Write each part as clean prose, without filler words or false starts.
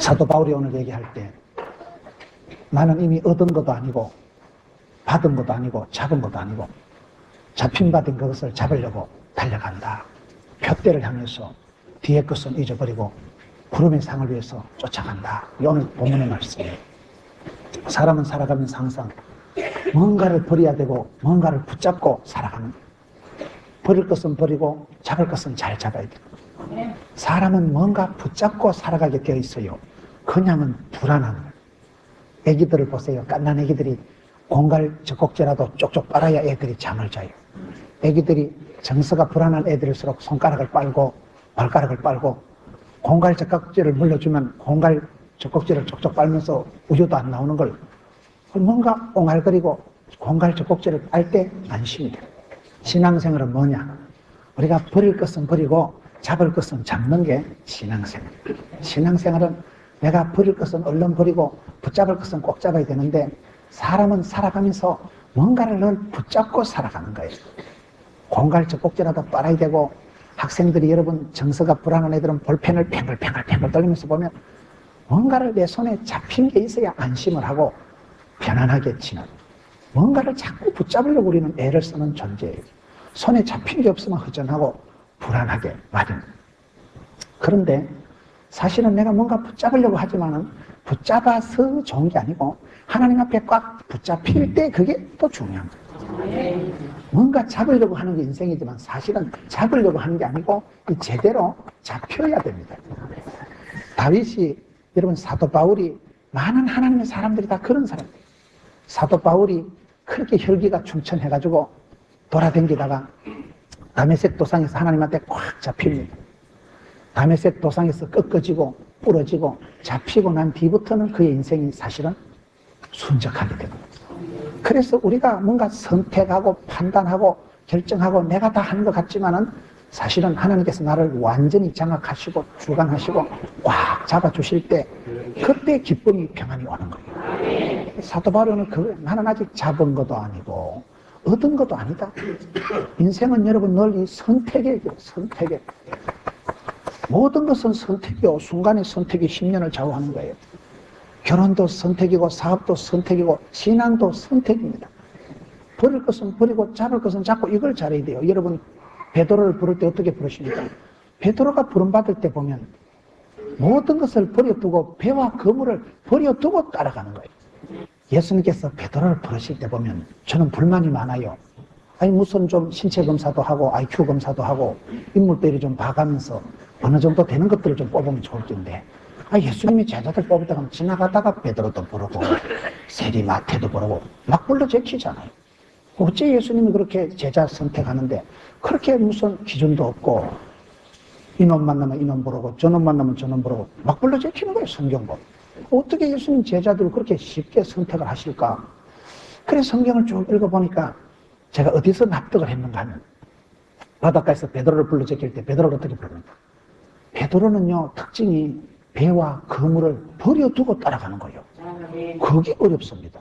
사도 바울이 오늘 얘기할 때 나는 이미 얻은 것도 아니고 받은 것도 아니고 잡은 것도 아니고 잡힌 받은 그것을 잡으려고 달려간다. 표대를 향해서 뒤에 것은 잊어버리고 구름의 상을 위해서 쫓아간다. 이 오늘 본문의 말씀이에요. 사람은 살아가면서 항상 뭔가를 버려야 되고 뭔가를 붙잡고 살아가는 거예요. 버릴 것은 버리고 잡을 것은 잘 잡아야 돼요. 사람은 뭔가 붙잡고 살아가게 되어 있어요. 그냥은 불안한 거예요. 애기들을 보세요. 갓난 애기들이 공갈 젖꼭지라도 쪽쪽 빨아야 애들이 잠을 자요. 애기들이 정서가 불안한 애들일수록 손가락을 빨고 발가락을 빨고 공갈 젖꼭지를 물려주면 공갈 젖꼭지를 쪽쪽 빨면서 우유도 안 나오는 걸 뭔가 옹알거리고 공갈 젖꼭지를 빨 때 안심이 돼요. 신앙생활은 뭐냐? 우리가 버릴 것은 버리고 잡을 것은 잡는 게 신앙생활. 신앙생활은 내가 버릴 것은 얼른 버리고 붙잡을 것은 꼭 잡아야 되는데 사람은 살아가면서 뭔가를 늘 붙잡고 살아가는 거예요. 공갈 젖꼭지라도 빨아야 되고 학생들이 여러분 정서가 불안한 애들은 볼펜을 팽글팽글 돌리면서 보면 뭔가를 내 손에 잡힌 게 있어야 안심을 하고 편안하게 지내요. 뭔가를 자꾸 붙잡으려고 우리는 애를 쓰는 존재예요. 손에 잡힌 게 없으면 허전하고 불안하게 마련. 그런데 사실은 내가 뭔가 붙잡으려고 하지만은 붙잡아서 좋은 게 아니고 하나님 앞에 꽉 붙잡힐 때 그게 또 중요한 거예요. 뭔가 잡으려고 하는 게 인생이지만 사실은 잡으려고 하는 게 아니고 제대로 잡혀야 됩니다. 다윗이 여러분 사도 바울이 많은 하나님의 사람들이 다 그런 사람이에요. 사도 바울이 그렇게 혈기가 충천해가지고 돌아다니다가 다메섹 도상에서 하나님한테 꽉 잡힙니다. 다메섹 도상에서 꺾어지고 부러지고 잡히고 난 뒤부터는 그의 인생이 사실은 순적하게 됩니다. 그래서 우리가 뭔가 선택하고 판단하고 결정하고 내가 다 하는 것 같지만은 사실은 하나님께서 나를 완전히 장악하시고 주관하시고 꽉 잡아주실 때 그때 기쁨이 평안이 오는 거예요. 사도 바울은 나는 아직 잡은 것도 아니고 얻은 것도 아니다. 인생은 여러분 늘 이 선택이에요. 선택에 모든 것은 선택이요. 순간의 선택이 10년을 좌우하는 거예요. 결혼도 선택이고 사업도 선택이고 신앙도 선택입니다. 버릴 것은 버리고 잡을 것은 잡고 이걸 잘해야 돼요. 여러분 베드로를 부를 때 어떻게 부르십니까? 베드로가 부름받을 때 보면 모든 것을 버려두고 배와 그물을 버려두고 따라가는 거예요. 예수님께서 베드로를 부르실 때 보면 저는 불만이 많아요. 아니 무슨 좀 신체 검사도 하고 IQ 검사도 하고 인물들이 좀 봐가면서 어느 정도 되는 것들을 좀 뽑으면 좋을 텐데 예수님이 제자들 뽑을 때 지나가다가 베드로도 부르고 세리마태도 부르고 막 불러 제키잖아요. 어째 예수님이 그렇게 제자 선택하는데 그렇게 무슨 기준도 없고 이놈 만나면 이놈 부르고 저놈 만나면 저놈 부르고 막 불러 제키는 거예요. 성경 보면. 어떻게 예수님 제자들을 그렇게 쉽게 선택을 하실까? 그래서 성경을 쭉 읽어보니까 제가 어디서 납득을 했는가 하면 바닷가에서 베드로를 불러 제낄 때 베드로를 어떻게 부르는가? 베드로는요 특징이 배와 그물을 버려두고 따라가는 거예요. 그게 어렵습니다.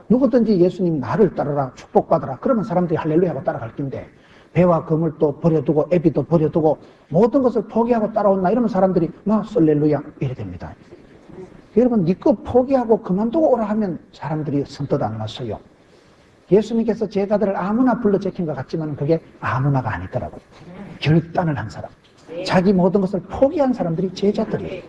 누구든지 예수님 나를 따르라 축복받으라 그러면 사람들이 할렐루야 하고 따라갈 텐데 배와 그물도 버려두고 애비도 버려두고 모든 것을 포기하고 따라온나 이러면 사람들이 나 썰렐루야 이래 됩니다. 여러분 네 거 포기하고 그만두고 오라 하면 사람들이 선뜻 안 왔어요. 예수님께서 제자들을 아무나 불러 제킨 것 같지만 그게 아무나가 아니더라고요. 결단을 한 사람, 자기 모든 것을 포기한 사람들이 제자들이에요.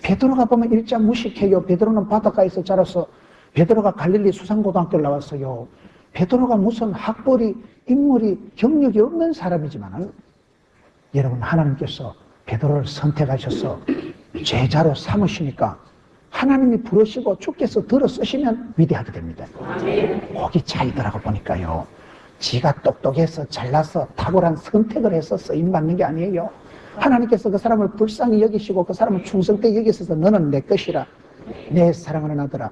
베드로가 보면 일자 무식해요. 베드로는 바닷가에서 자라서 베드로가 갈릴리 수상고등학교를 나왔어요. 베드로가 무슨 학벌이 인물이 경력이 없는 사람이지만 여러분 하나님께서 베드로를 선택하셔서 제자로 삼으시니까 하나님이 부르시고 주께서 들어 쓰시면 위대하게 됩니다. 거기 차이더라고 보니까요. 지가 똑똑해서 잘나서 탁월한 선택을 해서 쓰임받는 게 아니에요. 하나님께서 그 사람을 불쌍히 여기시고 그 사람을 충성되게 여기셔서 너는 내 것이라 내 사랑하는 아들아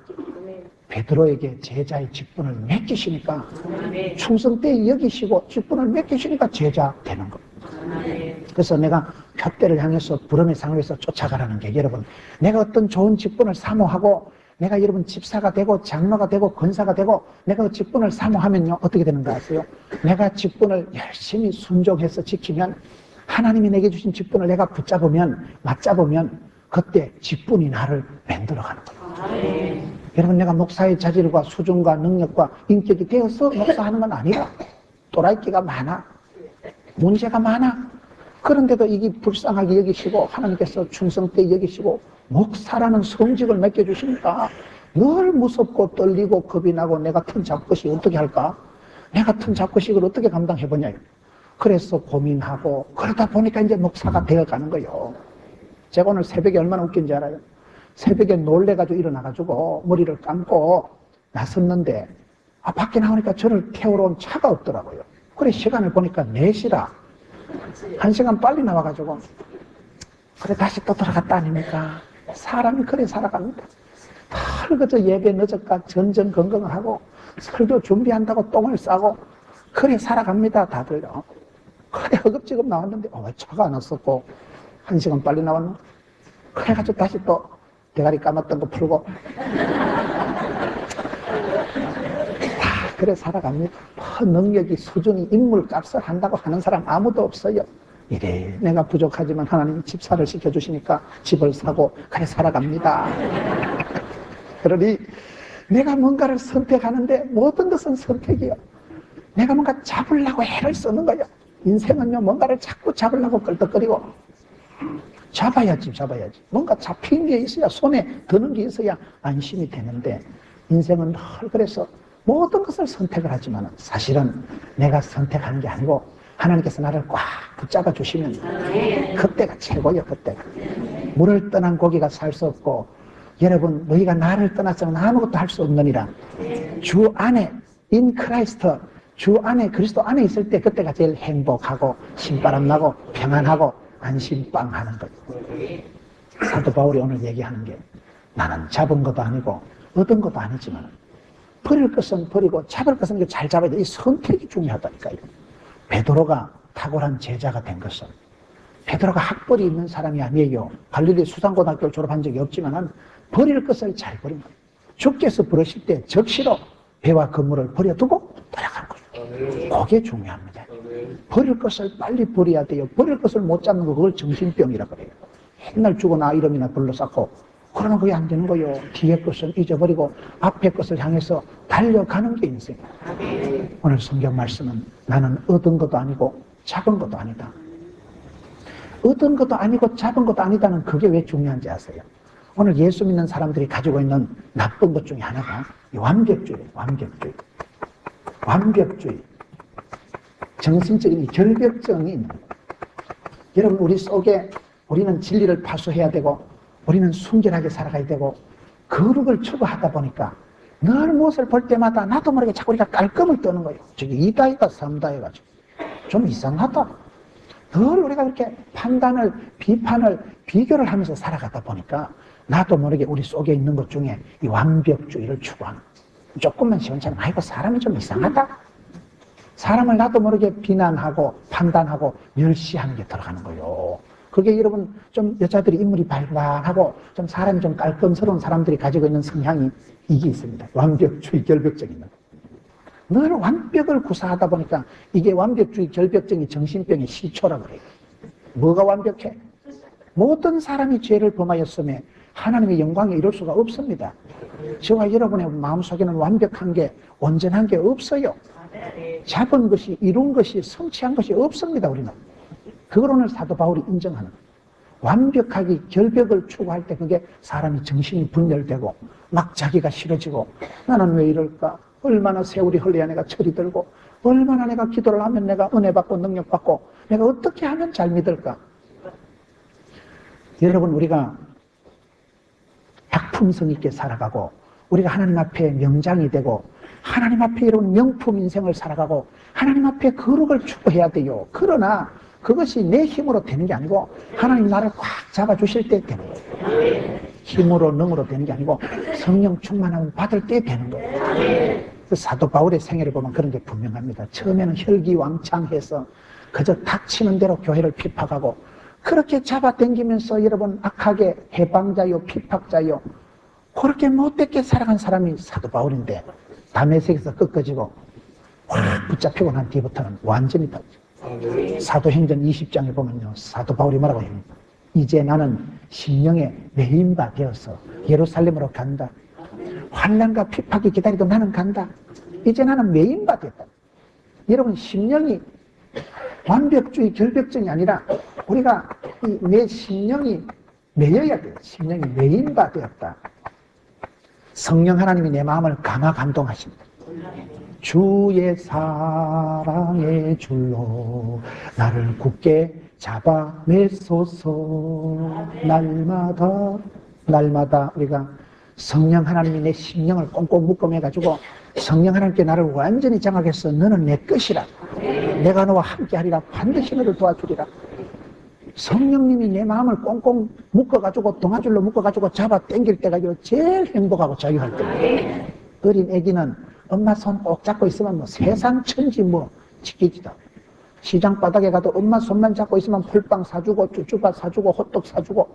베드로에게 제자의 직분을 맡기시니까 충성되게 여기시고 직분을 맡기시니까 제자 되는 겁니다. 그래서 내가 표대를 향해서 부름의 상을 위해서 쫓아가라는 게 여러분 내가 어떤 좋은 직분을 사모하고 내가 여러분 집사가 되고 장로가 되고 권사가 되고 내가 그 직분을 사모하면요 어떻게 되는가 아세요? 내가 직분을 열심히 순종해서 지키면 하나님이 내게 주신 직분을 내가 붙잡으면 맞잡으면 그때 직분이 나를 만들어가는 거예요. 여러분, 내가 목사의 자질과 수준과 능력과 인격이 되어서 목사하는 건 아니라 또라이끼가 많아. 문제가 많아. 그런데도 이게 불쌍하게 여기시고 하나님께서 충성되게 여기시고 목사라는 성직을 맡겨주시니까 늘 무섭고 떨리고 겁이 나고 내 같은 잡것이 어떻게 할까? 내 같은 잡것이 이걸 어떻게 감당해보냐. 그래서 고민하고 그러다 보니까 이제 목사가 되어가는 거예요. 제가 오늘 새벽에 얼마나 웃긴지 알아요? 새벽에 놀래가지고 일어나가지고 머리를 감고 나섰는데 밖에 나오니까 저를 태우러 온 차가 없더라고요. 그래 시간을 보니까 4시라 1시간 빨리 나와가지고 그래 다시 또 돌아갔다 아닙니까? 사람이 그래 살아갑니다. 다 그저 예배 늦었까 전전긍긍을 하고 설교 준비한다고 똥을 싸고 그래 살아갑니다 다들요. 그래 허겁지겁 나왔는데 왜 차가 안 왔었고 1시간 빨리 나왔노? 그래가지고 다시 또 대가리 감았던 거 풀고 다 그래 살아갑니다. 능력이 수준이 인물값을 한다고 하는 사람 아무도 없어요. 이래 내가 부족하지만 하나님이 집사를 시켜주시니까 집을 사고 그래 살아갑니다. 그러니 내가 뭔가를 선택하는데 모든 것은 선택이요. 내가 뭔가 잡으려고 애를 쓰는 거예요. 인생은요 뭔가를 자꾸 잡으려고 끌떡거리고 잡아야지. 뭔가 잡힌 게 있어야 손에 드는 게 있어야 안심이 되는데 인생은 늘 그래서 모든 것을 선택을 하지만 사실은 내가 선택하는 게 아니고 하나님께서 나를 꽉 붙잡아 주시면 그때가 최고예요. 그때가. 물을 떠난 고기가 살 수 없고 여러분 너희가 나를 떠났으면 아무것도 할 수 없느니라. 주 안에 in 크라이스트 주 안에 그리스도 안에 있을 때 그때가 제일 행복하고 신바람 나고 평안하고 안심빵 하는 거예요. 사도 바울이 오늘 얘기하는 게 나는 잡은 것도 아니고 얻은 것도 아니지만 버릴 것은 버리고 잡을 것은 잘 잡아야 돼. 이 선택이 중요하다니까요. 베드로가 탁월한 제자가 된 것은 베드로가 학벌이 있는 사람이 아니에요. 갈릴리 수산고등학교를 졸업한 적이 없지만 버릴 것을 잘 버린 거예요. 주께서 부르실 때 적시로 배와 그물을 버려두고 돌아간 거예요. 그게 중요합니다. 버릴 것을 빨리 버려야 돼요. 버릴 것을 못 잡는 거 그걸 정신병이라고 그래요. 맨날 죽어나 이름이나 불러쌓고 그러면 그게 안 되는 거예요. 뒤에 것을 잊어버리고 앞에 것을 향해서 달려가는 게 인생이에요. 오늘 성경 말씀은 나는 얻은 것도 아니고 잡은 것도 아니다. 얻은 것도 아니고 잡은 것도 아니다는 그게 왜 중요한지 아세요? 오늘 예수 믿는 사람들이 가지고 있는 나쁜 것 중에 하나가 완벽주의예요. 완벽주의. 정신적인 결벽증이 있는 거예요. 여러분 우리 속에 우리는 진리를 파수해야 되고 우리는 순결하게 살아가야 되고 거룩을 추구하다 보니까 늘 무엇을 볼 때마다 나도 모르게 자꾸 우리가 깔끔을 떠는 거예요. 저기 이다이가 삼다해가지고 좀 이상하다. 늘 우리가 그렇게 판단을 비판을 비교를 하면서 살아가다 보니까 나도 모르게 우리 속에 있는 것 중에 이 완벽주의를 추구하는 조금만 시원찮으면 아이고 사람이 좀 이상하다. 사람을 나도 모르게 비난하고 판단하고 멸시하는 게 들어가는 거예요. 그게 여러분 좀 여자들이 인물이 발랄하고 좀 사람이 좀 깔끔스러운 사람들이 가지고 있는 성향이 이게 있습니다. 완벽주의 결벽증이 있는 거예요. 늘 완벽을 구사하다 보니까 이게 완벽주의 결벽증이 정신병의 시초라고 그래요. 뭐가 완벽해? 모든 사람이 죄를 범하였음에 하나님의 영광에 이룰 수가 없습니다. 저와 여러분의 마음속에는 완벽한 게 온전한 게 없어요. 잡은 것이 이룬 것이 성취한 것이 없습니다. 우리는 그걸 오늘 사도 바울이 인정하는 거예요. 완벽하게 결벽을 추구할 때 그게 사람이 정신이 분열되고 막 자기가 싫어지고 나는 왜 이럴까? 얼마나 세월이 흘러야 내가 철이 들고 얼마나 내가 기도를 하면 내가 은혜 받고 능력 받고 내가 어떻게 하면 잘 믿을까? 여러분 우리가 작품성 있게 살아가고 우리가 하나님 앞에 명장이 되고 하나님 앞에 이런 명품 인생을 살아가고 하나님 앞에 거룩을 추구해야 돼요. 그러나 그것이 내 힘으로 되는 게 아니고 하나님 나를 꽉 잡아주실 때 되는 거예요. 힘으로 능으로 되는 게 아니고 성령 충만함을 받을 때 되는 거예요. 사도 바울의 생애를 보면 그런 게 분명합니다. 처음에는 혈기왕창해서 그저 닥치는 대로 교회를 핍박하고 그렇게 잡아당기면서 여러분 악하게 해방자요 핍박자요 그렇게 못되게 살아간 사람이 사도 바울인데 다메섹에서 꺾어지고 확 붙잡히고 난 뒤부터는 완전히 다르죠. 사도행전 20장에 보면요 사도 바울이 뭐라고 합니까? 이제 나는 심령의 메인바 되어서 예루살렘으로 간다. 환난과 핍박이 기다리도 나는 간다. 이제 나는 메인바 됐다. 여러분, 심령이 완벽주의 결벽증이 아니라 우리가 내 심령이 매여야 돼요. 심령이 메인바 되었다. 성령 하나님이 내 마음을 감화 감동하십니다. 주의 사랑의 줄로 나를 굳게 잡아 매소서. 날마다 우리가 성령 하나님이 내 심령을 꽁꽁 묶어매가지고 성령 하나님께 나를 완전히 장악해서 너는 내 것이라. 내가 너와 함께하리라. 반드시 너를 도와주리라. 성령님이 내 마음을 꽁꽁 묶어가지고 동아줄로 묶어가지고 잡아 당길 때가 제일 행복하고 자유할 때입니다. 어린 애기는 엄마 손 꼭 잡고 있으면 뭐 세상 천지 뭐 지키지도. 시장 바닥에 가도 엄마 손만 잡고 있으면 풀빵 사주고 쭈쭈밥 사주고 호떡 사주고.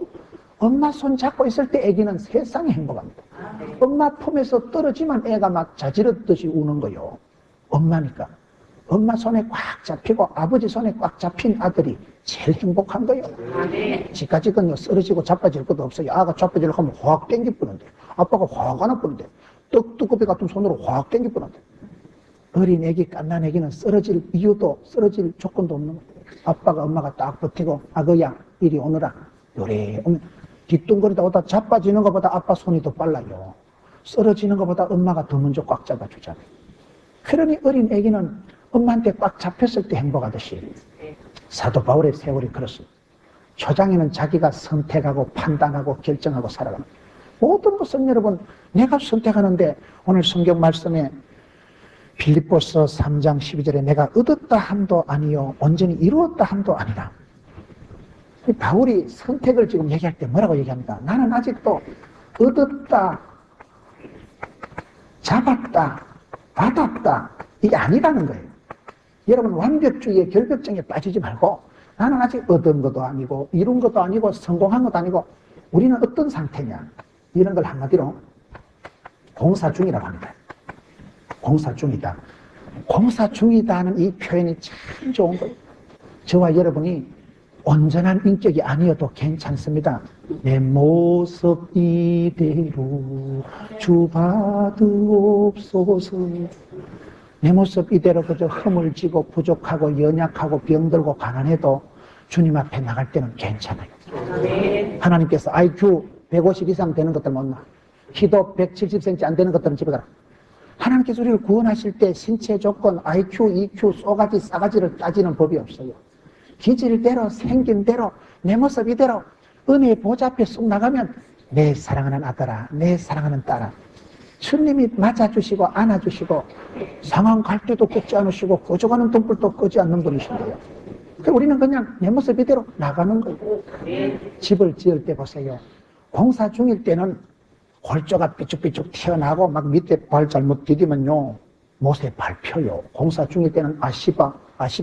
엄마 손 잡고 있을 때 애기는 세상이 행복합니다. 엄마 품에서 떨어지면 애가 막 자지럽듯이 우는 거요. 엄마니까. 엄마 손에 꽉 잡히고 아버지 손에 꽉 잡힌 아들이 제일 행복한 거예요. 지금까지는요 쓰러지고 자빠질 것도 없어요. 아가 자빠지려고 하면 확 땡기 뿌는데, 아빠가 확 안아 뿌는데, 떡두꺼비 같은 손으로 확 땡기 뿌는데, 어린 애기, 갓난 애기는 쓰러질 이유도 쓰러질 조건도 없는 거예요. 아빠가 엄마가 딱 버티고 아거야 이리 오너라 요래 오면 뒤뚱거리다 오다 자빠지는 것보다 아빠 손이 더 빨라요. 쓰러지는 것보다 엄마가 더 먼저 꽉 잡아주잖아요. 그러니 어린 애기는 엄마한테 꽉 잡혔을 때 행복하듯이 사도 바울의 세월이 그렇습니다. 초장에는 자기가 선택하고 판단하고 결정하고 살아가는 거예요. 모든 것은 여러분 내가 선택하는데, 오늘 성경 말씀에 빌립보서 3장 12절에 내가 얻었다 함도 아니요 온전히 이루었다 함도 아니라. 바울이 선택을 지금 얘기할 때 뭐라고 얘기합니까? 나는 아직도 얻었다, 잡았다, 받았다 이게 아니라는 거예요. 여러분, 완벽주의의 결벽증에 빠지지 말고 나는 아직 얻은 것도 아니고 이룬 것도 아니고 성공한 것도 아니고 우리는 어떤 상태냐, 이런 걸 한마디로 공사 중이라고 합니다. 공사 중이다. 공사 중이다는 이 표현이 참 좋은 거예요. 저와 여러분이 온전한 인격이 아니어도 괜찮습니다. 내 모습 이대로 주 받으옵소서. 내 모습 이대로 그저 허물지고 부족하고 연약하고 병들고 가난해도 주님 앞에 나갈 때는 괜찮아요. 하나님께서 IQ 150 이상 되는 것들 못 나, 키도 170cm 안 되는 것들은 집에 가라. 하나님께서 우리를 구원하실 때 신체 조건, IQ, EQ, 쏘가지, 싸가지를 따지는 법이 없어요. 기질대로, 생긴 대로, 내 모습 이대로 은혜의 보좌 앞에 쑥 나가면 내 사랑하는 아들아, 내 사랑하는 딸아, 주님이 맞아주시고 안아주시고 상황 갈 때도 끄지 않으시고 거저가는 등불도 끄지 않는 분이신데요. 우리는 그냥 내 모습 이대로 나가는 거예요. 집을 지을 때 보세요. 공사 중일 때는 골조가 삐쭉삐쭉 튀어나고 막 밑에 발 잘못 디디면요 못에 밟혀요. 공사 중일 때는 아시바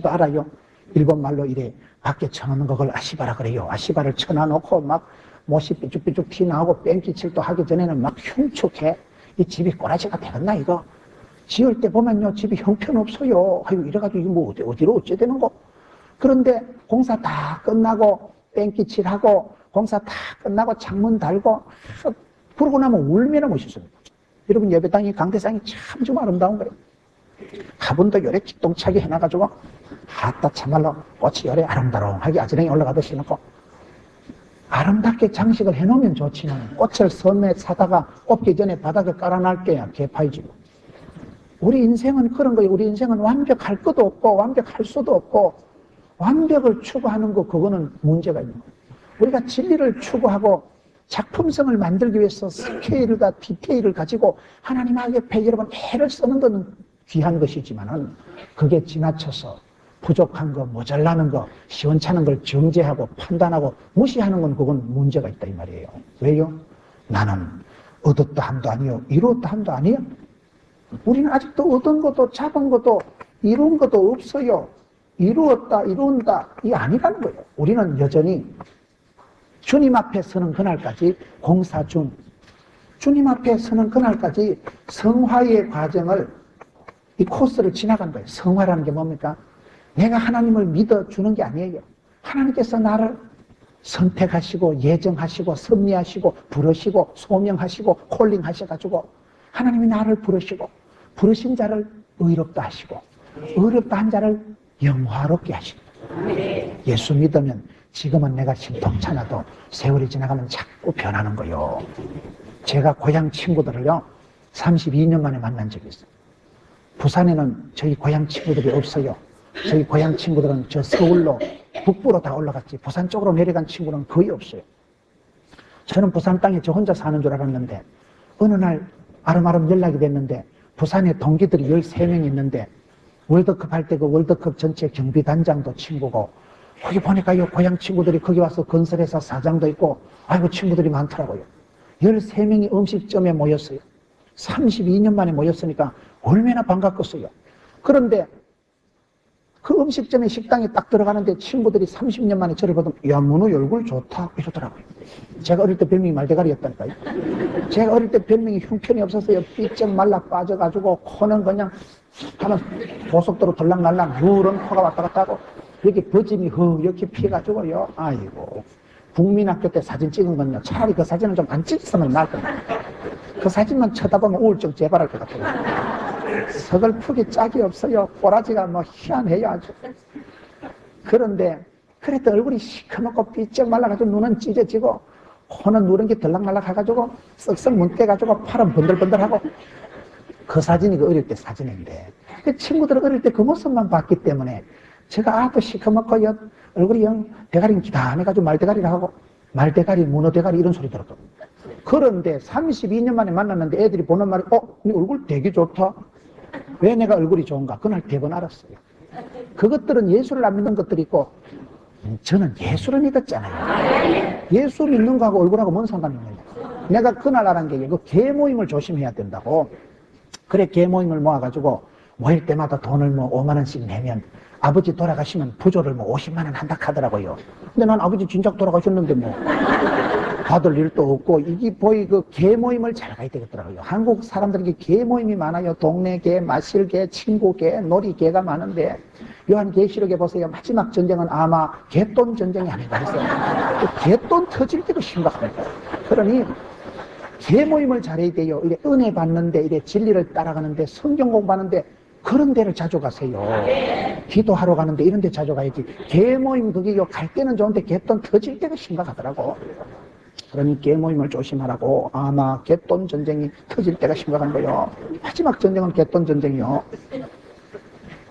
알아요? 일본 말로 이래 밖에 쳐놓는 그걸 아시바라 그래요. 아시바를 쳐놔놓고 막 못이 삐쭉삐쭉 튀어나오고 뺑기칠도 하기 전에는 막 흉측해. 이 집이 꼬라지가 되겠나 이거? 지을 때 보면요 집이 형편없어요. 아유 이래가지고 이거 뭐 어디로 어째 되는 거? 그런데 공사 다 끝나고 뺑기칠하고 공사 다 끝나고 창문 달고 그러고 나면 울면은 멋있습니다. 여러분 예배당이 강대상이 참 좀 아름다운 거예요. 화분도 요래 기똥차게 해놔가지고 아따 참말로 꽃이 요래 아름다롱하게 아지랭이 올라가듯이 해놓고 아름답게 장식을 해놓으면 좋지만 꽃을 섬에 사다가 꼽기 전에 바닥에 깔아놔 게야 개파이지고. 우리 인생은 그런 거예요. 우리 인생은 완벽할 것도 없고 완벽할 수도 없고 완벽을 추구하는 거 그거는 문제가 있는 거예요. 우리가 진리를 추구하고 작품성을 만들기 위해서 스케일과 디테일을 가지고 하나님 앞에 여러분 애를 쓰는 것은 귀한 것이지만은 그게 지나쳐서 부족한 거, 모자라는 거, 시원찮은 걸 정죄하고 판단하고 무시하는 건 그건 문제가 있다 이 말이에요. 왜요? 나는 얻었다 함도 아니요 이루었다 함도 아니요. 우리는 아직도 얻은 것도 잡은 것도 이룬 것도 없어요. 이루었다 이룬다 이게 아니라는 거예요. 우리는 여전히 주님 앞에 서는 그날까지 공사 중, 주님 앞에 서는 그날까지 성화의 과정을, 이 코스를 지나간 거예요. 성화라는 게 뭡니까? 내가 하나님을 믿어주는 게 아니에요. 하나님께서 나를 선택하시고 예정하시고 섭리하시고 부르시고 소명하시고 콜링하셔가지고 하나님이 나를 부르신 자를 의롭다 하시고 의롭다 한 자를 영화롭게 하시고 예수 믿으면 지금은 내가 신통찮아도 세월이 지나가면 자꾸 변하는 거요. 제가 고향 친구들을요 32년 만에 만난 적이 있어요. 부산에는 저희 고향 친구들이 없어요. 저희 고향 친구들은 저 서울로 북부로 다 올라갔지 부산 쪽으로 내려간 친구는 거의 없어요. 저는 부산 땅에 저 혼자 사는 줄 알았는데 어느 날 아름아름 연락이 됐는데 부산에 동기들이 13명 있는데 월드컵 할 때 그 월드컵 전체 경비단장도 친구고 거기 보니까요 고향 친구들이 거기 와서 건설회사 사장도 있고 아이고 친구들이 많더라고요. 13명이 음식점에 모였어요. 32년 만에 모였으니까 얼마나 반갑겠어요. 그런데 그 음식점에 식당에 딱 들어가는데 친구들이 30년 만에 저를 보더니 야 문우 얼굴 좋다 이러더라고요. 제가 어릴 때 별명이 말대가리였다니까요. 제가 어릴 때 별명이 흉편이 없었어요. 삐쩍 말라 빠져가지고 코는 그냥 하면 고속도로 들락날락 누런 코가 왔다 갔다 하고 이렇게 버짐이 이렇게 피해가지고요. 아이고 국민학교 때 사진 찍은 건요 차라리 그 사진은 좀 안 찍었으면 나을 겁니다. 그 사진만 쳐다보면 우울증 재발할 것 같아요. 서글프기 짝이 없어요. 꼬라지가 뭐 희한해요 아주. 그런데 그랬더니 얼굴이 시커멓고 삐쩍 말라가지고 눈은 찢어지고 코는 누런 게 들락날락 해가지고 쓱쓱 문대가지고 팔은 번들번들하고 그 사진이 그 어릴 때 사진인데 그 친구들은 어릴 때 그 모습만 봤기 때문에 제가 아또 시커멓고 얼굴이 대가리 기다해가지고 말대가리를 하고 말대가리 문어대가리 이런 소리 들었거든요. 그런데 32년 만에 만났는데 애들이 보는 말이 네 얼굴 되게 좋다. 왜 내가 얼굴이 좋은가? 그날 대번 알았어요. 그것들은 예수를 안 믿는 것들이 있고 저는 예수를 믿었잖아요. 예수 믿는 거하고 얼굴하고 뭔 상관이 있느냐. 내가 그날 알은 게 그 계모임을 조심해야 된다고. 그래 계모임을 모아가지고 모일 때마다 돈을 뭐 5만 원씩 내면 아버지 돌아가시면 부조를 뭐 50만 원 한다 하더라고요. 근데 난 아버지 진작 돌아가셨는데 뭐 받을 일도 없고 이게 거의 그 계모임을 잘 가야 되겠더라고요. 한국 사람들에게 계모임이 많아요. 동네계, 마실계, 친구계, 놀이계가 많은데 요한계시록에 보세요. 마지막 전쟁은 아마 개돈 전쟁이 아닌가 했어요. 개돈 터질 때도 심각합니다. 그러니 계모임을 잘해야 돼요. 이래 은혜 받는데 이래 진리를 따라가는데 성경 공부하는데 그런 데를 자주 가세요. 기도하러 가는데 이런 데 자주 가야지. 계모임 그게요 갈 때는 좋은데 개돈 터질 때가 심각하더라고. 그러니 계모임을 조심하라고. 아마 개돈 전쟁이 터질 때가 심각한 거요. 마지막 전쟁은 개돈 전쟁이요.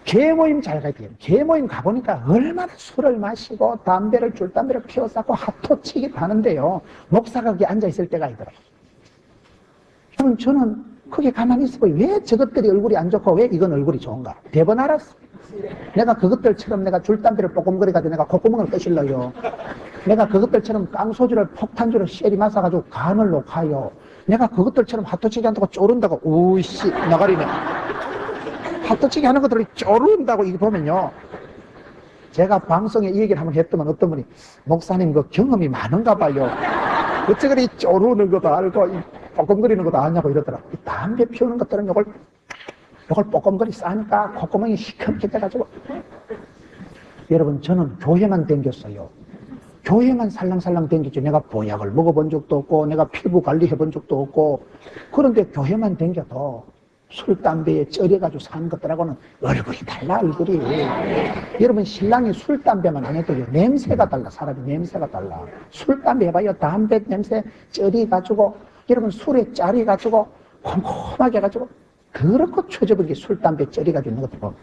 계모임 잘 가야 돼요. 계모임 가보니까 얼마나 술을 마시고 담배를 줄담배를 피워싸고 핫토치기 하는데요. 목사가 거기 앉아있을 때가 있더라고요. 저는 거기 가만히 있어보니 왜 저것들이 얼굴이 안 좋고 왜 이건 얼굴이 좋은가? 대번 알았어. 내가 그것들처럼 내가 줄담배를 뽀꼼거려가지고 내가 콧구멍을 끄실러요. 내가 그것들처럼 깡소주를 폭탄주를 쉐리 마셔가지고 간을 녹아요. 내가 그것들처럼 핫도치기 한다고 쪼른다고 우이씨 나가리네. 핫도치기 하는 것들이 쪼른다고 이거 보면요. 제가 방송에 이 얘기를 한번 했더만 어떤 분이 목사님 그 경험이 많은가 봐요. 어째 그리 쪼르는 것도 알고 뽀꼼거리는 것도 아냐고 이러더라고. 이 담배 피우는 것들은 요걸 뽀꼼거리 싸니까 콧구멍이 시커멓게 돼가지고. 여러분 저는 교회만 댕겼어요. 교회만 살랑살랑 댕겼죠. 내가 보약을 먹어본 적도 없고 내가 피부 관리해본 적도 없고. 그런데 교회만 댕겨도 술, 담배에 쩔여가지고 사는 것들하고는 얼굴이 달라 얼굴이. 여러분 신랑이 술, 담배만 안 해도요 냄새가 달라. 사람이 냄새가 달라. 술, 담배 해봐요. 담배 냄새 쩔여가지고 여러분 술에 짜려가지고 콤콤하게 해가지고 더럽고 처져버리게 술, 담배 쩔여가지고 있는 것들 보면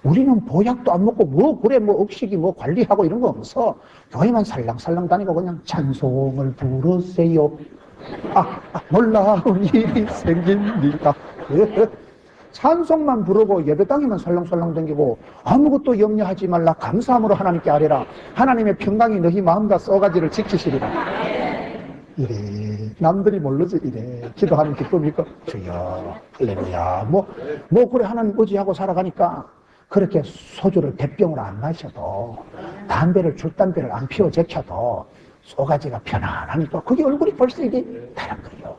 우리는 보약도 안 먹고 뭐 그래 뭐 억식이 뭐 관리하고 이런 거 없어. 교회만 살랑살랑 다니고 그냥 찬송을 부르세요. 놀라운 일이 생깁니다. 찬송만 부르고 예배당에만 살랑살랑 다니고 아무것도 염려하지 말라. 감사함으로 하나님께 아뢰라. 하나님의 평강이 너희 마음과 쏘가지를 지키시리라. 이래 남들이 모르지 이래 기도하는 기쁨이고 주여 할렐루야 뭐 그래 하나님 의지하고 살아가니까 그렇게 소주를 대병으로 안 마셔도 담배를 줄담배를 안 피워 제켜도 쏘가지가 편안하니까 그게 얼굴이 벌써 이게 다른 거예요.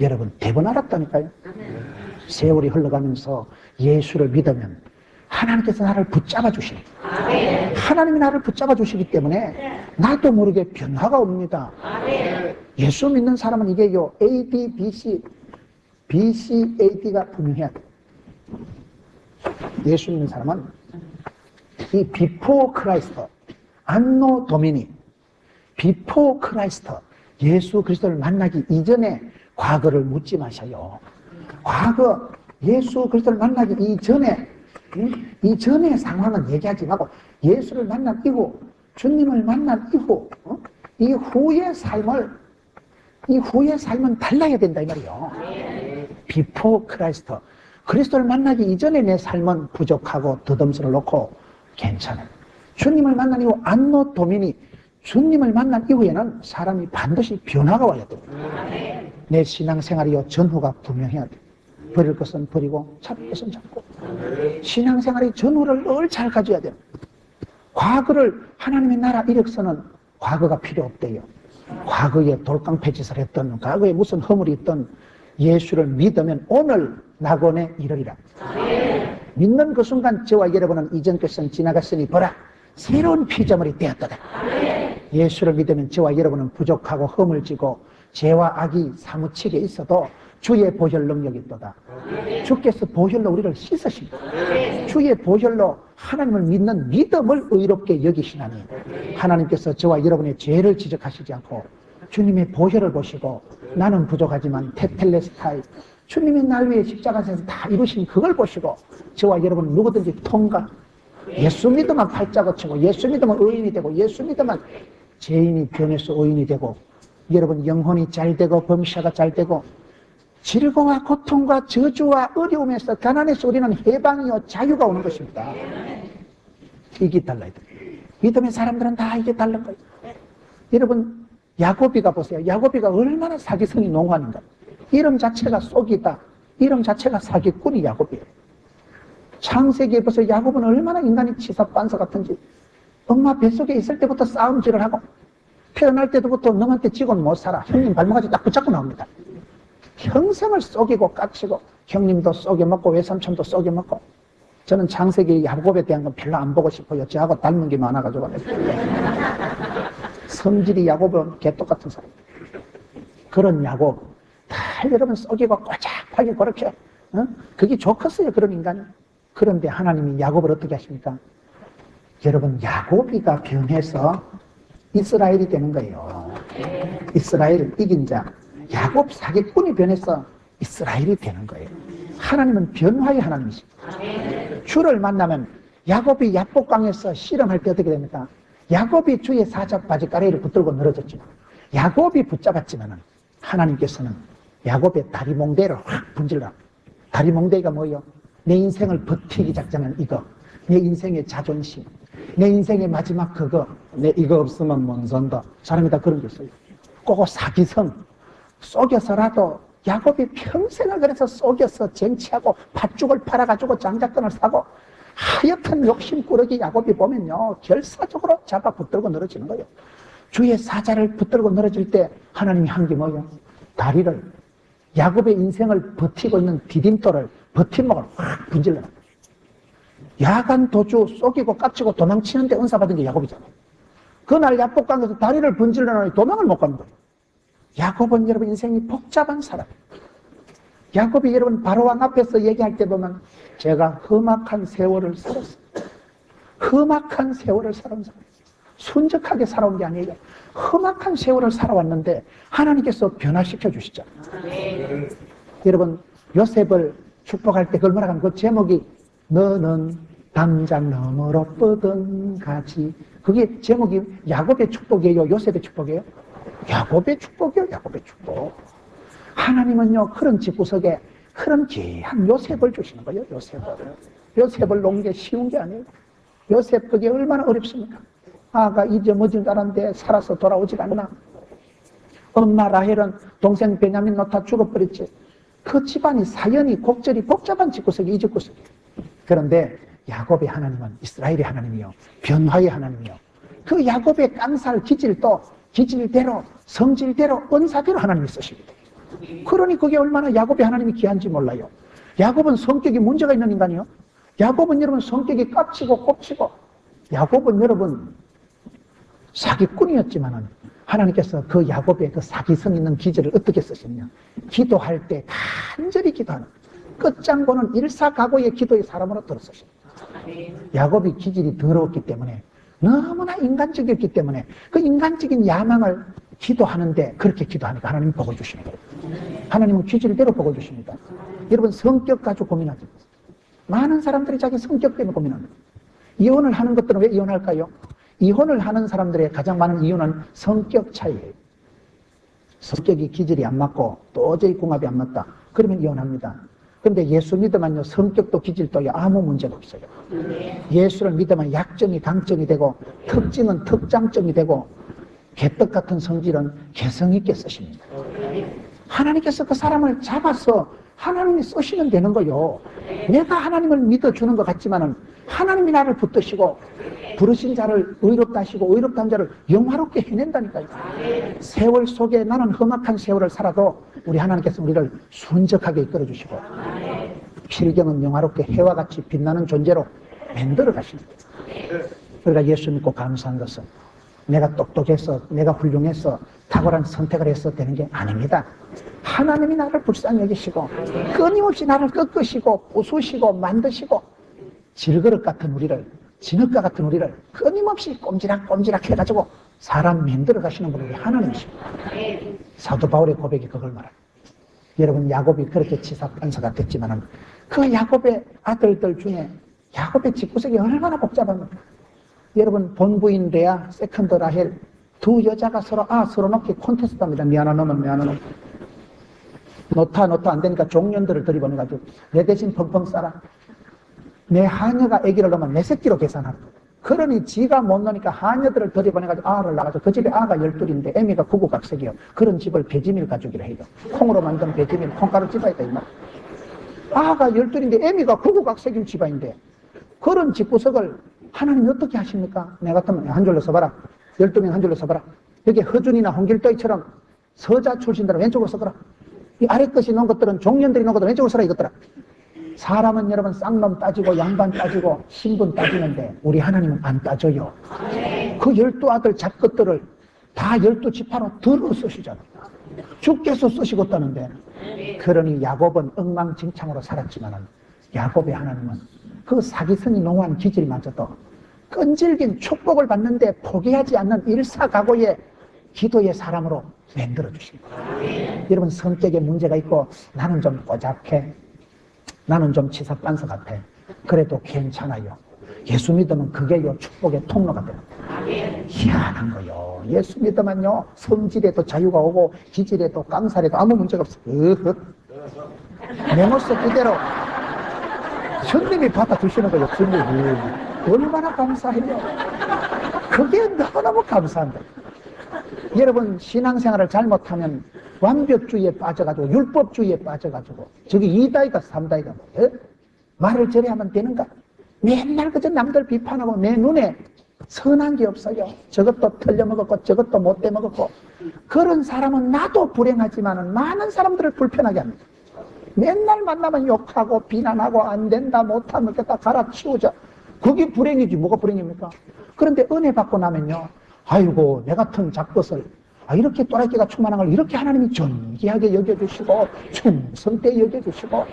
여러분 대번 알았다니까요. 세월이 흘러가면서 예수를 믿으면 하나님께서 나를 붙잡아 주시니, 하나님이 나를 붙잡아 주시기 때문에 나도 모르게 변화가 옵니다. 예수 믿는 사람은 이게요, AD, BC, AD가 분명해야 돼. 예수 믿는 사람은 이 before Christ, anno domini, before Christ, 예수 그리스도를 만나기 이전에 과거를 묻지 마셔요. 과거 예수 그리스도를 만나기 이전의 상황은 얘기하지 말고 예수를 만난 이후, 주님을 만난 이후, 이후의 삶은 달라야 된다 이 말이에요. before Christ, 그리스도를 만나기 이전에 내 삶은 부족하고 더듬스를 놓고 괜찮아요. 주님을 만난 이후 안노 도민이, 주님을 만난 이후에는 사람이 반드시 변화가 와야 돼요. 내 신앙생활이요, 전후가 분명해야 돼요. 버릴 것은 버리고 잡을 것은 잡고, 신앙생활의 전후를 늘 잘 가져야 돼요. 과거를, 하나님의 나라 이력서는 과거가 필요 없대요. 과거에 돌깡패짓을 했던, 과거에 무슨 허물이 있던 예수를 믿으면 오늘 낙원에 이르리라. 믿는 그 순간 저와 여러분은 이전 것은 지나갔으니 보라, 새로운 피조물이 되었도다. 예수를 믿으면 저와 여러분은 부족하고 허물지고 죄와 악이 사무치게 있어도 주의 보혈 능력이 있도다. 주께서 보혈로 우리를 씻으십니다. 주의 보혈로 하나님을 믿는 믿음을 의롭게 여기시나니, 하나님께서 저와 여러분의 죄를 지적하시지 않고 주님의 보혈을 보시고 나는 부족하지만 테텔레스타이, 주님이 날 위해 십자가에서 다 이루신 그걸 보시고 저와 여러분은 누구든지 통과, 예수 믿으면 팔자 고치고 예수 믿으면 의인이 되고 예수 믿으면 죄인이 변해서 의인이 되고, 여러분 영혼이 잘 되고 범사가 잘 되고 질고와 고통과 저주와 어려움에서 가난에서 우리는 해방이요 자유가 오는 것입니다. 이게 달라야 돼요. 믿음의 사람들은 다 이게 다른 거예요. 여러분 야고비가 보세요. 야고비가 얼마나 사기성이 농후한가. 이름 자체가 속이다, 이름 자체가 사기꾼이 야고비예요. 창세기에 보세요. 야곱은 얼마나 인간이 치사반사 같은지. 엄마 뱃속에 있을 때부터 싸움질을 하고 태어날 때부터 너한테 지고는 못 살아, 형님 발목까지 딱 붙잡고 나옵니다. 평생을 속이고 까치고 형님도 속여먹고 외삼촌도 속여먹고. 저는 창세기 야곱에 대한 건 별로 안 보고 싶어요. 저하고 닮은 게 많아가지고. 성질이 야곱은 개똑같은 사람. 그런 야곱 다 여러분 속이고 꼬작하게 그렇게, 그게 좋겠어요, 그런 인간이. 그런데 하나님이 야곱을 어떻게 하십니까? 여러분 야곱이가 변해서 이스라엘이 되는 거예요. 이스라엘을 이긴 자, 야곱 사기꾼이 변해서 이스라엘이 되는 거예요. 하나님은 변화의 하나님이십니다. 주를 만나면 야곱이 야복강에서 씨름할 때 어떻게 됩니까? 야곱이 주의 사자 바지가래를 붙들고 늘어졌죠. 야곱이 붙잡았지만은 하나님께서는 야곱의 다리몽대를 확 분질러. 다리몽대가 뭐예요? 내 인생을 버티기 작전은 이거, 내 인생의 자존심, 내 인생의 마지막 그거, 내 이거 없으면 못 산다. 사람이 다 그런 게 있어요. 꼭 사기성, 속여서라도 야곱이 평생을 그래서 속여서 쟁취하고 팥죽을 팔아가지고 장작권을 사고 하여튼 욕심꾸러기 야곱이 보면요 결사적으로 잡아 붙들고 늘어지는 거예요. 주의 사자를 붙들고 늘어질 때 하나님이 한 게 뭐예요? 다리를, 야곱의 인생을 버티고 있는 디딤돌을, 버팀목을 확 분질러요. 야간 도주 속이고 깝치고 도망치는데 은사받은 게 야곱이잖아요. 그날 야복강에서 다리를 분질러놓으니 도망을 못 가는 거예요. 야곱은 여러분 인생이 복잡한 사람. 야곱이 여러분 바로왕 앞에서 얘기할 때 보면 제가 험악한 세월을 살았어요. 험악한 세월을 살아온 사람. 순적하게 살아온 게 아니에요. 험악한 세월을 살아왔는데 하나님께서 변화시켜 주시잖아요. 여러분 요셉을 축복할 때 그걸 뭐라고 하면 그 제목이 너는 담장 너머로 뻗은 가지. 그게 제목이 야곱의 축복이에요, 요셉의 축복이에요? 야곱의 축복이요, 야곱의 축복. 하나님은요 그런 집구석에 그런 귀한 요셉을 주시는 거예요. 요셉을 놓은 게 쉬운 게 아니에요. 요셉 그게 얼마나 어렵습니까? 아가 잊어머진 줄 알았는데 살아서 돌아오질 않나. 엄마 라헬은 동생 베냐민 놓다 죽어버렸지. 그 집안이 사연이 곡절이 복잡한 집구석이 이 집구석이에요. 그런데 야곱의 하나님은 이스라엘의 하나님이요, 변화의 하나님이요. 그 야곱의 깡살 기질도 기질대로 성질대로 은사대로 하나님이 쓰십니다. 그러니 그게 얼마나 야곱의 하나님이 귀한지 몰라요. 야곱은 성격이 문제가 있는 인간이요. 야곱은 여러분 성격이 깝치고 꼽치고, 야곱은 여러분 사기꾼이었지만은 하나님께서 그 야곱의 그 사기성 있는 기질을 어떻게 쓰셨냐? 기도할 때 간절히 기도하는, 끝장보는 일사각오의 기도의 사람으로 들었으십니다. 야곱이 기질이 더러웠기 때문에, 너무나 인간적이었기 때문에 그 인간적인 야망을 기도하는데 그렇게 기도하니까 하나님이 복을 주십니다. 하나님은 기질대로 복을 주십니다. 여러분 성격 가지고 고민하지 마세요. 많은 사람들이 자기 성격 때문에 고민합니다. 이혼을 하는 것들은 왜 이혼할까요? 이혼을 하는 사람들의 가장 많은 이유는 성격 차이예요. 성격이 기질이 안 맞고 도저히 궁합이 안 맞다. 그러면 이혼합니다. 그런데 예수 믿으면요, 성격도 기질도 아무 문제가 없어요. 예수를 믿으면 약점이 강점이 되고, 특징은 특장점이 되고, 개떡 같은 성질은 개성 있게 쓰십니다. 하나님께서 그 사람을 잡아서 하나님이 쓰시면 되는 거요. 내가 하나님을 믿어주는 것 같지만은 하나님이 나를 붙드시고, 부르신 자를 의롭다 하시고 의롭다 한 자를 영화롭게 해낸다니까요. 세월 속에 나는 험악한 세월을 살아도 우리 하나님께서 우리를 순적하게 이끌어 주시고, 필경은 영화롭게 해와 같이 빛나는 존재로 만들어 가십니다. 그러니까 예수 믿고 감사한 것은 내가 똑똑해서, 내가 훌륭해서 탁월한 선택을 해서 되는 게 아닙니다. 하나님이 나를 불쌍히 여기시고 끊임없이 나를 꺾으시고 부수시고 만드시고, 질그릇 같은 우리를, 진흙과 같은 우리를 끊임없이 꼼지락꼼지락 해가지고 사람 만들어 가시는 분이 하나님이십니다. 사도 바울의 고백이 그걸 말합니다. 여러분, 야곱이 그렇게 치사판사가 됐지만은 그 야곱의 아들들 중에 야곱의 집구석이 얼마나 복잡합니까? 여러분, 본부인 레아, 세컨드 라헬, 두 여자가 서로 놓기 콘테스트 합니다. 미안한 놈은 미안한 놈. 놓다 안 되니까 종년들을 들이보내가지고 내 대신 펑펑 싸라. 내 하녀가 아기를 낳으면 내 새끼로 계산하라. 그러니 지가 못 노니까 하녀들을 들이보내가지고 알을 낳아가지고 그 집에 아가 12인데 애미가 구구각색이요. 그런 집을 배지밀 가족이라 해요. 콩으로 만든 배지밀, 콩가루 집안이다 이 말. 아가 12인데 애미가 구구각색인 집안인데 그런 집구석을 하나님이 어떻게 하십니까? 내 같으면 한 줄로 써봐라. 12명 한 줄로 써봐라. 여기 허준이나 홍길동이처럼 서자 출신들은 왼쪽으로 써봐라. 이 아래 것이 놓은 것들은 종년들이 놓은 것들은 왼쪽으로 써라 이것들아. 사람은 여러분 쌍놈 따지고 양반 따지고 신분 따지는데 우리 하나님은 안 따져요. 그 12아들 잡것들을 다 12지파로 들어 쓰시잖아요. 주께서 쓰시겠다는데. 그러니 야곱은 엉망진창으로 살았지만은 야곱의 하나님은 그 사기성이 농후한 기질마저도 끈질긴 축복을 받는데 포기하지 않는 일사각오의 기도의 사람으로 만들어 주십니다. 여러분, 성격에 문제가 있고 나는 좀 꼬잡해, 나는 좀 치사빤서 같아. 그래도 괜찮아요. 예수 믿으면 그게요 축복의 통로가 됩니다. 희한한 거요. 예수 믿으면요 성질에도 자유가 오고 기질에도 깡살에도 아무 문제가 없어. 내 모습 그대로 주님이 받아주시는 거예요. 주님이 얼마나 감사해요. 그게 너무너무 감사한다. 여러분, 신앙생활을 잘못하면 완벽주의에 빠져가지고 율법주의에 빠져가지고 저기 2다이가 3다이가 말을 저래 하면 되는가? 맨날 그저 남들 비판하고 내 눈에 선한 게 없어요. 저것도 틀려먹었고 저것도 못돼 먹었고. 그런 사람은 나도 불행하지만 많은 사람들을 불편하게 합니다. 맨날 만나면 욕하고 비난하고 안 된다 못하면 다 갈아치우자. 그게 불행이지 뭐가 불행입니까? 그런데 은혜 받고 나면요, 아이고 내 같은 잡것을 이렇게 또라이끼가 충만한 걸 이렇게 하나님이 존귀하게 여겨주시고 충성되게 여겨주시고,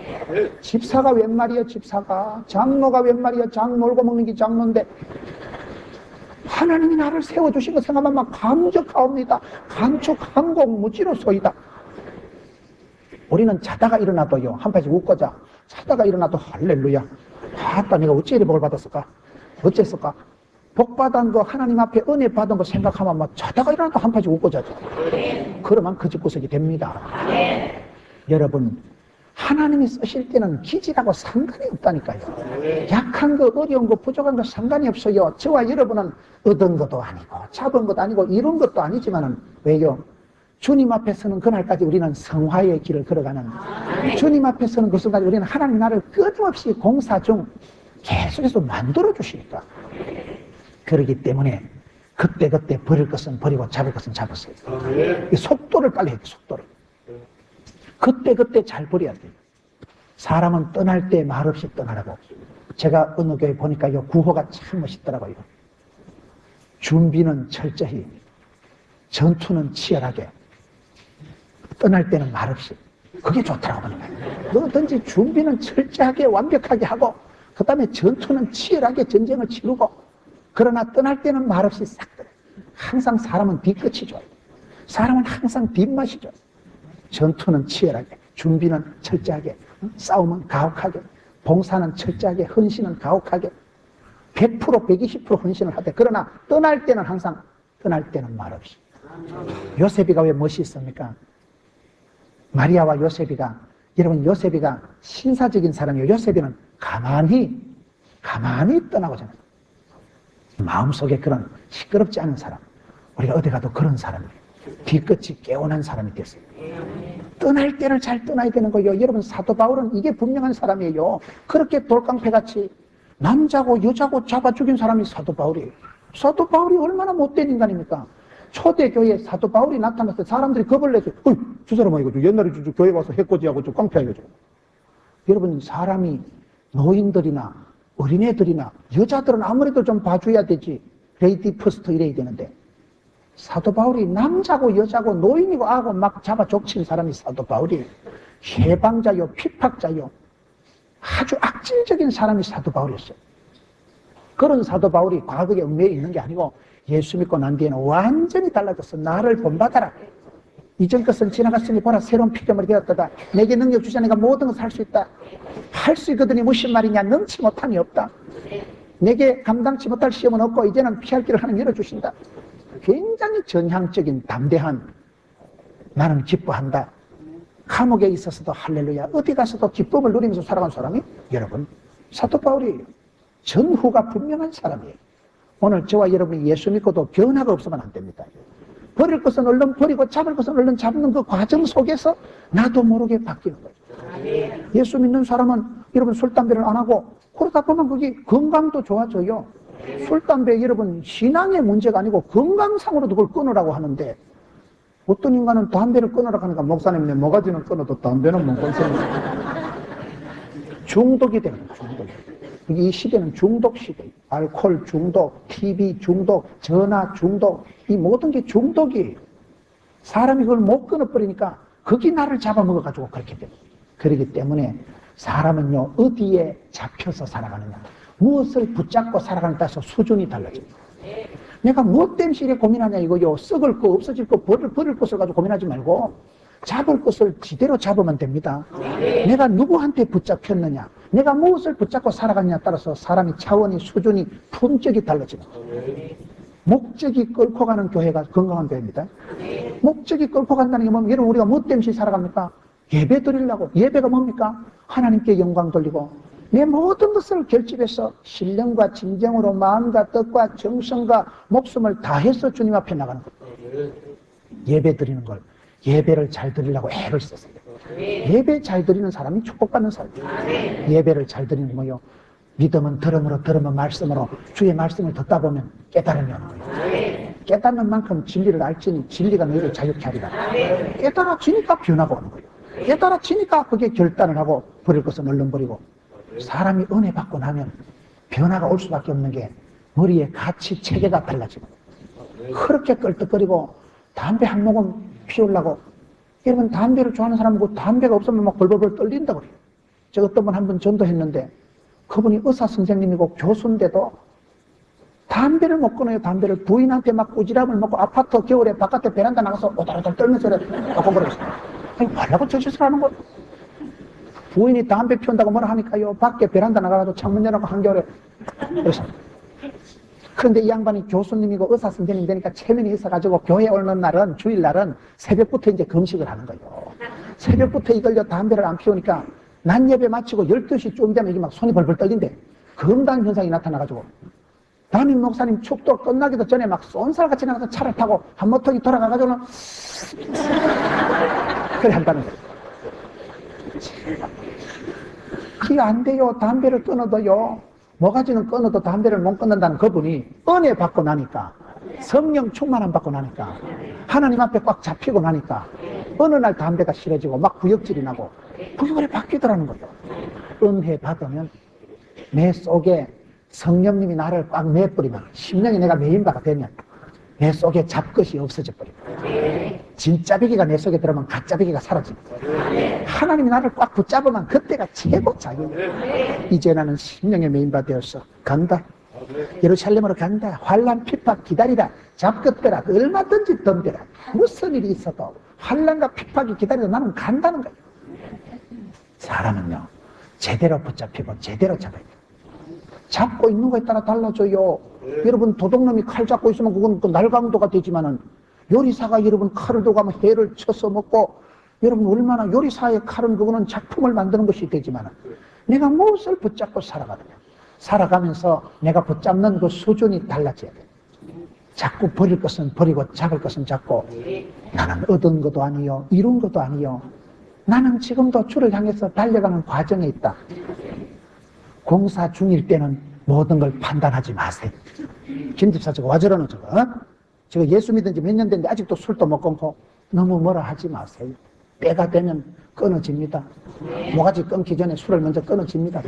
집사가 웬 말이야 집사가, 장로가 웬 말이야 장 놀고 먹는 게 장로인데 하나님이 나를 세워주신 거 생각하면 막 감격하옵니다. 감축한곡 무지로소이다. 우리는 자다가 일어나도요 한판씩 웃고자. 자다가 일어나도 할렐루야, 아따 내가 어찌 이리 복을 받았을까, 어쨌을까. 복받은 거 하나님 앞에 은혜 받은 거 생각하면 막 자다가 일어나도 한판씩 웃고 자죠. 그러면 그 집구석이 됩니다. 여러분, 하나님이 쓰실 때는 기질하고 상관이 없다니까요. 약한 거 어려운 거 부족한 거 상관이 없어요. 저와 여러분은 얻은 것도 아니고 잡은 것도 아니고 이룬 것도 아니지만은 왜요? 주님 앞에 서는 그날까지 우리는 성화의 길을 걸어가는, 주님 앞에 서는 그 순간 우리는 하나님 나를 끊임없이 공사 중 계속해서 만들어 주시니까. 그렇기 때문에 그때그때 버릴 것은 버리고 잡을 것은 잡았어요. 이 속도를 빨리 해야 돼, 속도를. 그때그때 잘 버려야 돼요. 사람은 떠날 때 말없이 떠나라고. 제가 어느 교회 보니까 요 구호가 참 멋있더라고요. 준비는 철저히, 전투는 치열하게, 떠날 때는 말없이. 그게 좋더라고 보니까. 뭐든지 준비는 철저하게 완벽하게 하고, 그 다음에 전투는 치열하게 전쟁을 치르고, 그러나 떠날 때는 말없이 싹 떠나. 항상 사람은 뒤끝이 좋아요. 사람은 항상 뒷맛이 좋아요. 전투는 치열하게, 준비는 철저하게, 싸움은 가혹하게, 봉사는 철저하게, 헌신은 가혹하게, 100%, 120% 헌신을 하되, 그러나 떠날 때는 항상, 떠날 때는 말없이. 요셉이가 왜 멋있습니까? 마리아와 요셉이가, 여러분 요셉이가 신사적인 사람이에요. 요셉이는 가만히 떠나고자 해요. 마음속에 그런 시끄럽지 않은 사람, 우리가 어디 가도 그런 사람이에요. 뒤끝이 개운한 사람이 됐어요. 떠날 때를 잘 떠나야 되는 거예요. 여러분 사도 바울은 이게 분명한 사람이에요. 그렇게 돌깡패같이 남자고 여자고 잡아 죽인 사람이 사도 바울이에요. 사도 바울이 얼마나 못된 인간입니까? 초대교회에 사도 바울이 나타났을 때 사람들이 겁을 내서 저 사람아 이거 옛날에 저 교회 와서 해코지하고 저 깡패하고. 여러분 사람이 노인들이나 어린애들이나 여자들은 아무래도 좀 봐줘야 되지. 레이디 퍼스트 이래야 되는데, 사도 바울이 남자고 여자고 노인이고 아고 막 잡아 족친 사람이 사도 바울이 해방자요, 피팍자요, 아주 악질적인 사람이 사도 바울이었어요. 그런 사도 바울이 과거에 얽매여 있는 게 아니고 예수 믿고 난 뒤에는 완전히 달라졌어. 나를 본받아라. 이전 것은 지나갔으니 보라 새로운 피조물이 되었다. 내게 능력 주자. 내가 모든 것을 할 수 있다. 할 수 있거든이 무슨 말이냐. 능치 못함이 없다. 내게 감당치 못할 시험은 없고 이제는 피할 길을 하나님 열어주신다. 굉장히 전향적인 담대한, 나는 기뻐한다. 감옥에 있어서도 할렐루야, 어디 가서도 기쁨을 누리면서 살아간 사람이 여러분 사도 바울이에요. 전후가 분명한 사람이에요. 오늘 저와 여러분이 예수 믿고도 변화가 없으면 안 됩니다. 버릴 것은 얼른 버리고 잡을 것은 얼른 잡는 그 과정 속에서 나도 모르게 바뀌는 거죠. 예수 믿는 사람은 여러분 술, 담배를 안 하고 그러다 보면 그게 건강도 좋아져요. 술, 담배 여러분 신앙의 문제가 아니고 건강상으로도 그걸 끊으라고 하는데, 어떤 인간은 담배를 끊으라고 하니까 목사님 내 모가지는 끊어도 담배는 못 끊습니다. 중독이 되는 거예요. 중독. 이 시대는 중독 시대예요. 알코올 중독, TV 중독, 전화 중독, 이 모든 게 중독이에요. 사람이 그걸 못 끊어버리니까 그게 나를 잡아먹어가지고 그렇게 돼요. 그렇기 때문에 사람은요 어디에 잡혀서 살아가느냐, 무엇을 붙잡고 살아가느냐에 따라서 수준이 달라집니다. 내가 무엇 때문에 이래 고민하냐 이거요. 썩을 거 없어질 거 버릴 것을 가지고 고민하지 말고 잡을 것을 지대로 잡으면 됩니다. 내가 누구한테 붙잡혔느냐, 내가 무엇을 붙잡고 살아가느냐에 따라서 사람이 차원이, 수준이, 품격이 달라집니다. 목적이 끌고 가는 교회가 건강한 교회입니다. 목적이 끌고 간다는 게 뭡니까? 여러분 우리가 무엇 때문에 살아갑니까? 예배 드리려고. 예배가 뭡니까? 하나님께 영광 돌리고 내 모든 것을 결집해서 신령과 진정으로 마음과 뜻과 정성과 목숨을 다해서 주님 앞에 나가는 거예요. 예배 드리는 걸, 예배를 잘 드리려고 애를 썼어요. 예배 잘 드리는 사람이 축복받는 사람이에요. 예배를 잘 드리는 게 뭐예요? 믿음은 들음으로, 들으면 말씀으로, 주의 말씀을 듣다 보면 깨달음이 오는 거예요. 깨닫는 만큼 진리를 알지니 진리가 너희를 자유케 하리라. 깨달아지니까 변화가 오는 거예요. 깨달아지니까 그게 결단을 하고 버릴 것은 얼른 버리고. 사람이 은혜 받고 나면 변화가 올 수밖에 없는 게 머리에 가치 체계가 달라지고, 그렇게 끌떡거리고 담배 한 모금 피우려고, 여러분 담배를 좋아하는 사람은 그 담배가 없으면 막 벌벌벌 떨린다고 그래요. 제가 어떤 분 한 번 전도했는데 그분이 의사 선생님이고 교수인데도 담배를 못 끊어요. 담배를. 부인한테 막 꾸지람을 먹고 아파트 겨울에 바깥에 베란다 나가서 오달오달 떨면서 바꿔 버렸어요. 아니 말라고 저 짓을 하는 거예요. 부인이 담배 피운다고 뭐라 하니까요, 밖에 베란다 나가가지고 창문 열어놓고 한겨울에 그래서. 그런데 이 양반이 교수님이고 의사 선생님 되니까 체면이 있어가지고 교회 오는 날은, 주일날은 새벽부터 이제 금식을 하는 거예요. 새벽부터 이걸요 담배를 안 피우니까 낮 예배 마치고 12시쯤 되면 이게 막 손이 벌벌 떨린대. 금단 현상이 나타나가지고 담임 목사님 축도 끝나기도 전에 막 쏜살같이 나가서 차를 타고 한 모터기 돌아가가지고는 그래 한다는 거예요. 그게 안 돼요. 담배를 끊어도요, 모가지는 끊어도 담배를 못 끊는다는 그분이 은혜 받고 나니까, 성령 충만함 받고 나니까, 하나님 앞에 꽉 잡히고 나니까 어느 날 담배가 싫어지고 막 구역질이 나고 부유하게 바뀌더라는 거예요. 은혜 받으면 내 속에 성령님이 나를 꽉 내버리면, 심령이 내가 메인바가 되면 내 속에 잡것이 없어져 버립니다. 진짜 비기가 내 속에 들어오면 가짜 비기가 사라집니다. 하나님이 나를 꽉 붙잡으면 그때가 최고 자유예요. 이제 나는 심령의 메인바 되어서 간다. 예루살렘으로 간다. 환난 핍박 기다리라. 잡것들아 얼마든지 덤벼라. 무슨 일이 있어도 환난과 핍박이 기다려도 나는 간다는 거예요. 사람은요 제대로 붙잡히고 제대로 잡아야 돼요. 잡고 있는 거에 따라 달라져요. 여러분 도둑놈이 칼 잡고 있으면 그건 그 날강도가 되지만은, 요리사가 여러분 칼을 들고 가면 회를 쳐서 먹고, 여러분 얼마나 요리사의 칼은 그거는 작품을 만드는 것이 되지만은, 내가 무엇을 붙잡고 살아가느냐, 살아가면서 내가 붙잡는 그 수준이 달라져야 돼. 자꾸 버릴 것은 버리고 잡을 것은 잡고, 나는 얻은 것도 아니요 이룬 것도 아니요, 나는 지금도 주를 향해서 달려가는 과정에 있다. 공사 중일 때는 모든 걸 판단하지 마세요. 김집사 저거 와 저러는 저거 예수 믿은 지 몇 년 됐는데 아직도 술도 못 끊고 너무 뭐라 하지 마세요. 때가 되면 끊어집니다. 모가지 끊기 전에 술을 먼저 끊어집니다.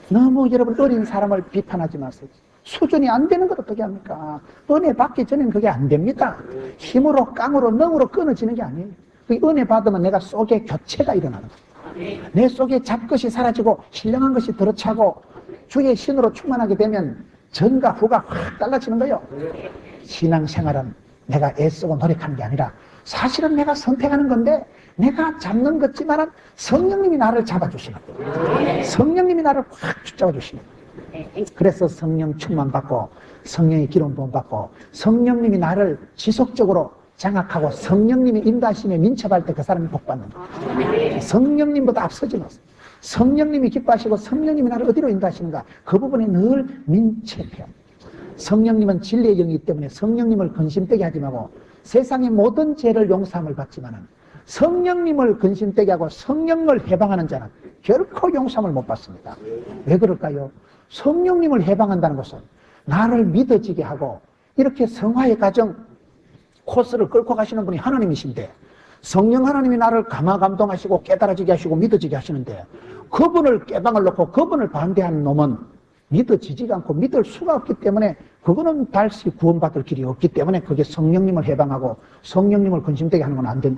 너무 여러분 어린 사람을 비판하지 마세요. 수준이 안 되는 걸 어떻게 합니까? 은혜 받기 전에는 그게 안 됩니다. 힘으로 깡으로 능으로 끊어지는 게 아니에요. 그 은혜 받으면 내가 속에 교체가 일어나는 거예요. 내 속에 잡것이 사라지고 신령한 것이 들어차고 주의 신으로 충만하게 되면 전과 후가 확 달라지는 거예요. 신앙생활은 내가 애쓰고 노력하는 게 아니라 사실은 내가 선택하는 건데, 내가 잡는 것지만은 성령님이 나를 잡아주시는 거예요. 성령님이 나를 확 붙잡아주시는 거예요. 그래서 성령 충만 받고 성령의 기름 부음 받고 성령님이 나를 지속적으로 장악하고 성령님의 인도하심에 민첩할 때 그 사람이 복 받는 거예요. 성령님보다 앞서지 마세요. 성령님이 기뻐하시고 성령님이 나를 어디로 인도하시는가, 그 부분에 늘 민첩해요. 성령님은 진리의 영이기 때문에 성령님을 근심되게 하지 말고, 세상의 모든 죄를 용서함을 받지만은 성령님을 근심되게 하고 성령을 해방하는 자는 결코 용서함을 못 받습니다. 왜 그럴까요? 성령님을 해방한다는 것은 나를 믿어지게 하고, 이렇게 성화의 과정 코스를 끌고 가시는 분이 하나님이신데, 성령 하나님이 나를 감화감동하시고 깨달아지게 하시고 믿어지게 하시는데, 그분을 깨방을 놓고 그분을 반대하는 놈은 믿어지지가 않고 믿을 수가 없기 때문에, 그거는 다시 구원받을 길이 없기 때문에 그게 성령님을 해방하고 성령님을 근심되게 하는 건 안 된다.